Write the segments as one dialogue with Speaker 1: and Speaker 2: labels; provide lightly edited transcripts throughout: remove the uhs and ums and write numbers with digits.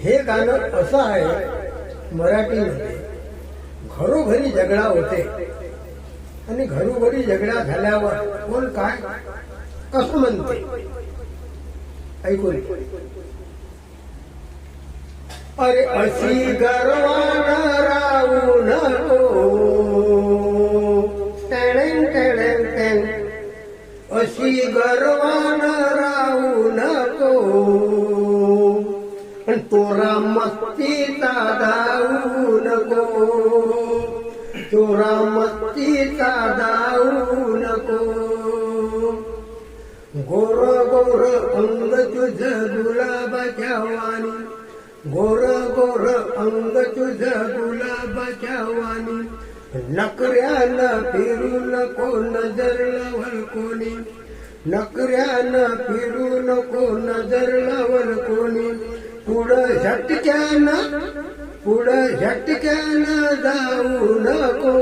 Speaker 1: हे गाणं असं आहे मराठीमध्ये, घरोघरी झगडा होते आणि घरोघरी झगडा झाल्यावर कोण काय कसं म्हणते ऐकून. अरे अशी गर्वान राहू नको, टेण टेण टेण, अशी गर्वान राहू नको, तोरा मस्तीचा दाऊ नको, तोरा मस्तीचा दाऊ नको. गोर गोर अंग तुझ गुलाबाच्या वाणी, गोर गोर अंग तुझ गुलाबाच्या वाणी, नकऱ्यानं फिरू नको नजर लावल कोणी, नकऱ्यानं फिरू नको नजर लावल कोणी. पुढं झटक्यानं, पुढं झटक्यानं जाऊ नको,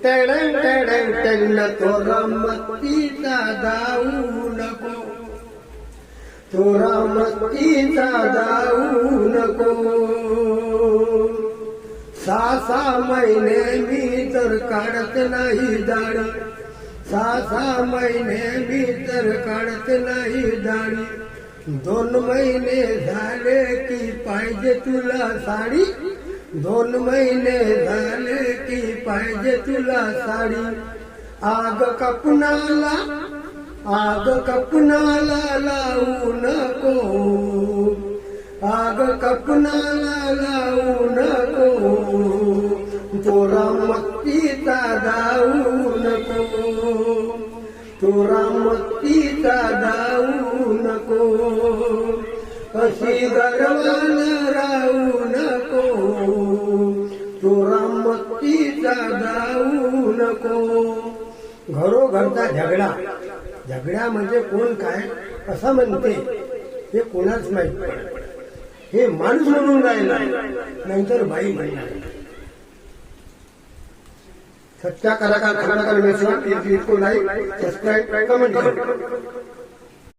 Speaker 1: टेडन टेडन टेन, तोरा मस्तीचा जाऊ नको, तोरा मस्तीचा जाऊ नको. 6 महिने मी तर काढत नाही दाढी, 6 महिने मी तर काढत नाही दाढी. 2 महिने झाले की पाहिजे तुला साडी, 2 महिने झाले की पाहिजे तुला साडी. आग कपनाला, आग कपनाला लावू नको, आग कपनाला लावू नको, तोरा मस्तीचा जाऊ नको, तोरा मस्तीचा जाऊ नको. अशी गर्वान राहू नको, तोरा मस्तीचा जाऊ नको. घरोघरचा झगडा, झगडा म्हणजे कोण काय कसं म्हणते हे कोणाच माहित पडत. हे माणूस म्हणून राहिला नंतर बाई म्हणणार. सच्चा कलाकार खरा कलाकार, लाईक, सब्सक्राइब, कमेंट करो.